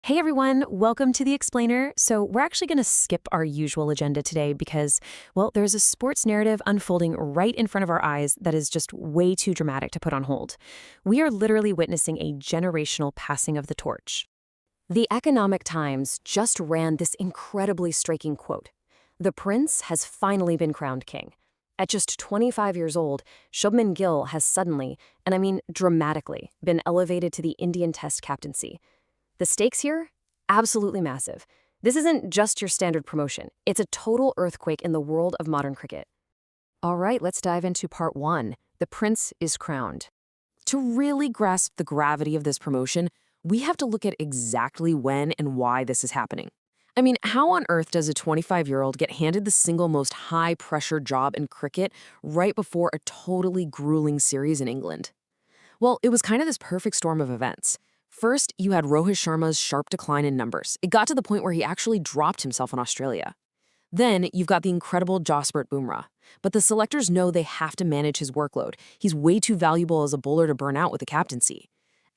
Hey everyone, welcome to The Explainer. So, we're actually going to skip our usual agenda today because, well, there's a sports narrative unfolding right in front of our eyes that is just way too dramatic to put on hold. We are literally witnessing a generational passing of the torch. The Economic Times just ran this incredibly striking quote. The prince has finally been crowned king. At just 25 years old, Shubman Gill has suddenly, and I mean dramatically, been elevated to the Indian Test captaincy. The stakes here? Absolutely massive. This isn't just your standard promotion. It's a total earthquake in the world of modern cricket. All right, let's dive into part one. The prince is crowned. To really grasp the gravity of this promotion, we have to look at exactly when and why this is happening. I mean, how on earth does a 25-year-old get handed the single most high-pressure job in cricket right before a totally grueling series in England? Well, it was kind of this perfect storm of events. First, you had Rohit Sharma's sharp decline in numbers. It got to the point where he actually dropped himself in Australia. Then, you've got the incredible Jasprit Bumrah. But the selectors know they have to manage his workload. He's way too valuable as a bowler to burn out with the captaincy.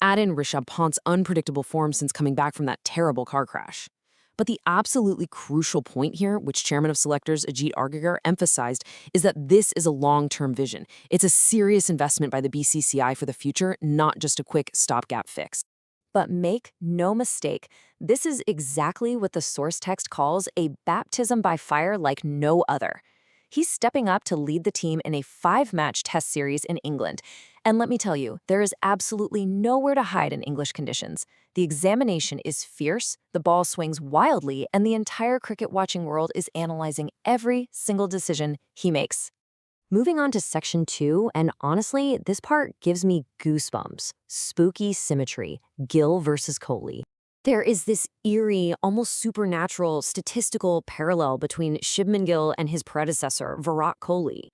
Add in Rishabh Pant's unpredictable form since coming back from that terrible car crash. But the absolutely crucial point here, which chairman of selectors Ajit Argagar emphasized, is that this is a long-term vision. It's a serious investment by the BCCI for the future, not just a quick stopgap fix. But make no mistake, this is exactly what the source text calls a baptism by fire like no other. He's stepping up to lead the team in a 5-match test series in England. And let me tell you, there is absolutely nowhere to hide in English conditions. The examination is fierce, the ball swings wildly, and the entire cricket-watching world is analyzing every single decision he makes. Moving on to section 2, and honestly, this part gives me goosebumps. Spooky symmetry, Gill versus Kohli. There is this eerie, almost supernatural, statistical parallel between Shubman Gill and his predecessor, Virat Kohli.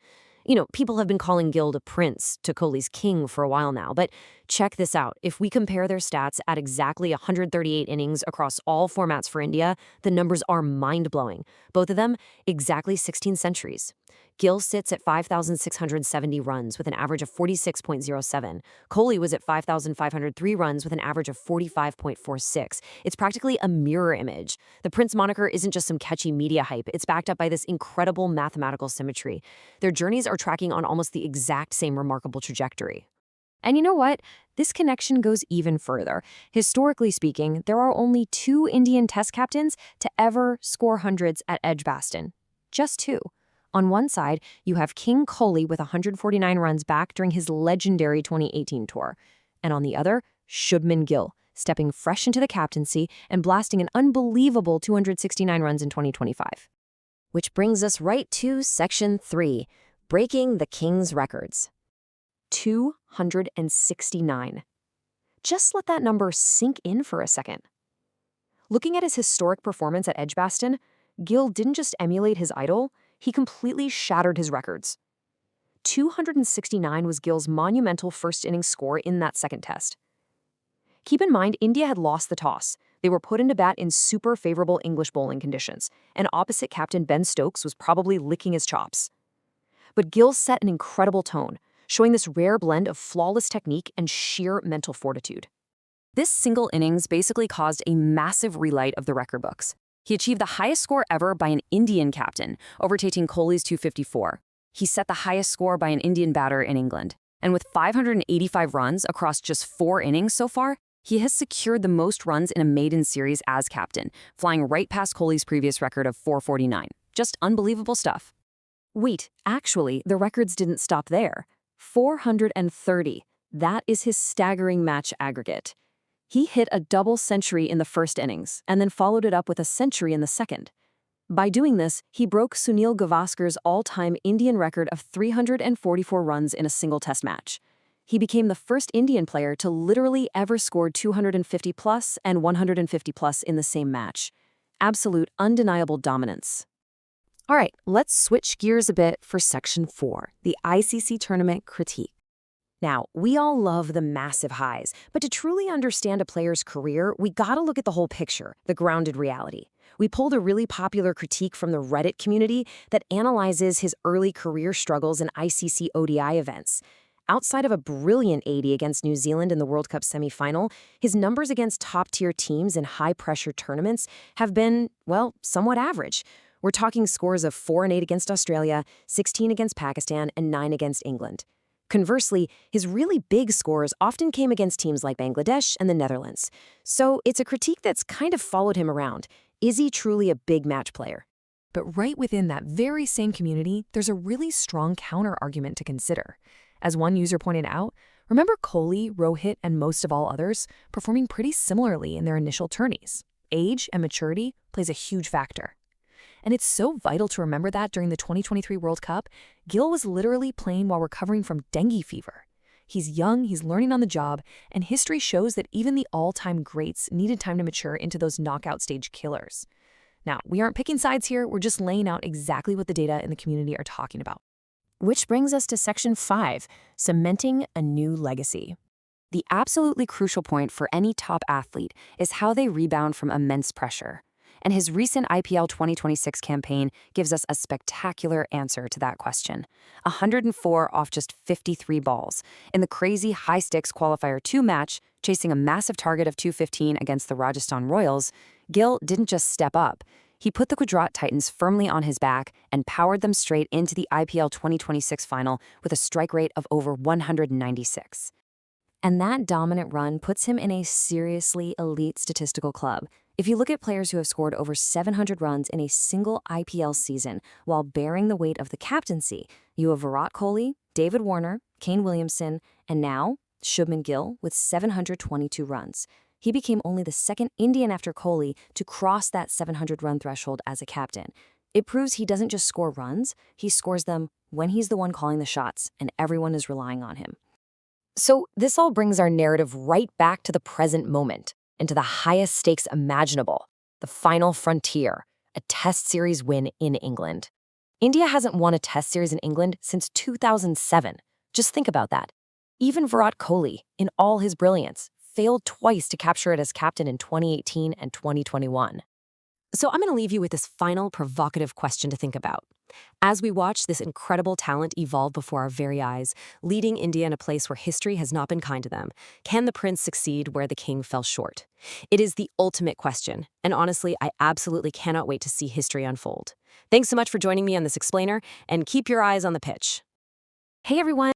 You know, people have been calling Gill the prince to Kohli's king for a while now, but check this out. If we compare their stats at exactly 138 innings across all formats for India, the numbers are mind-blowing. Both of them, exactly 16 centuries. Gill sits at 5,670 runs with an average of 46.07. Kohli was at 5,503 runs with an average of 45.46. It's practically a mirror image. The Prince moniker isn't just some catchy media hype. It's backed up by this incredible mathematical symmetry. Their journeys are tracking on almost the exact same remarkable trajectory. And you know what? This connection goes even further. Historically speaking, there are only 2 Indian Test captains to ever score hundreds at Edgbaston. Just 2. On one side, you have King Kohli with 149 runs back during his legendary 2018 tour. And on the other, Shubman Gill, stepping fresh into the captaincy and blasting an unbelievable 269 runs in 2025. Which brings us right to section 3, breaking the King's records. 269. Just let that number sink in for a second. Looking at his historic performance at Edgbaston, Gill didn't just emulate his idol, he completely shattered his records. 269 was Gill's monumental first-innings score in that second test. Keep in mind, India had lost the toss. They were put into bat in super favorable English bowling conditions, and opposite captain Ben Stokes was probably licking his chops. But Gill set an incredible tone, showing this rare blend of flawless technique and sheer mental fortitude. This single innings basically caused a massive relight of the record books. He achieved the highest score ever by an Indian captain, overtaking Kohli's 254. He set the highest score by an Indian batter in England. And with 585 runs across just 4 innings so far, he has secured the most runs in a maiden series as captain, flying right past Kohli's previous record of 449. Just unbelievable stuff. Wait, actually, the records didn't stop there. 430. That is his staggering match aggregate. He hit a double century in the first innings, and then followed it up with a century in the second. By doing this, he broke Sunil Gavaskar's all-time Indian record of 344 runs in a single test match. He became the first Indian player to literally ever score 250-plus and 150-plus in the same match. Absolute, undeniable dominance. All right, let's switch gears a bit for Section 4, the ICC Tournament Critique. Now, we all love the massive highs, but to truly understand a player's career, we gotta look at the whole picture, the grounded reality. We pulled a really popular critique from the Reddit community that analyzes his early career struggles in ICC ODI events. outside of a brilliant 80 against New Zealand in the World Cup semifinal, his numbers against top-tier teams in high-pressure tournaments have been, well, somewhat average. We're talking scores of 4 and 8 against Australia, 16 against Pakistan, and 9 against England. Conversely, his really big scores often came against teams like Bangladesh and the Netherlands. So it's a critique that's kind of followed him around. Is he truly a big match player? But right within that very same community, there's a really strong counter-argument to consider. As one user pointed out, remember Kohli, Rohit, and most of all others performing pretty similarly in their initial tourneys. Age and maturity plays a huge factor. And it's so vital to remember that during the 2023 World Cup, Gill was literally playing while recovering from dengue fever. He's young, he's learning on the job, and history shows that even the all-time greats needed time to mature into those knockout stage killers. Now, we aren't picking sides here, we're just laying out exactly what the data in the community are talking about. Which brings us to Section 5, cementing a new legacy. The absolutely crucial point for any top athlete is how they rebound from immense pressure. And his recent IPL 2026 campaign gives us a spectacular answer to that question. 104 off just 53 balls. In the crazy high-stakes Qualifier 2 match, chasing a massive target of 215 against the Rajasthan Royals, Gill didn't just step up. He put the Gujarat Titans firmly on his back and powered them straight into the IPL 2026 final with a strike rate of over 196. And that dominant run puts him in a seriously elite statistical club. If you look at players who have scored over 700 runs in a single IPL season while bearing the weight of the captaincy, you have Virat Kohli, David Warner, Kane Williamson, and now Shubman Gill with 722 runs. He became only the second Indian after Kohli to cross that 700-run threshold as a captain. It proves he doesn't just score runs, he scores them when he's the one calling the shots and everyone is relying on him. So this all brings our narrative right back to the present moment, into the highest stakes imaginable, the final frontier, a Test Series win in England. India hasn't won a Test Series in England since 2007. Just think about that. Even Virat Kohli, in all his brilliance, failed twice to capture it as captain in 2018 and 2021. So I'm going to leave you with this final provocative question to think about. As we watch this incredible talent evolve before our very eyes, leading India in a place where history has not been kind to them, can the prince succeed where the king fell short? It is the ultimate question, and honestly, I absolutely cannot wait to see history unfold. Thanks so much for joining me on this explainer, and keep your eyes on the pitch. Hey everyone!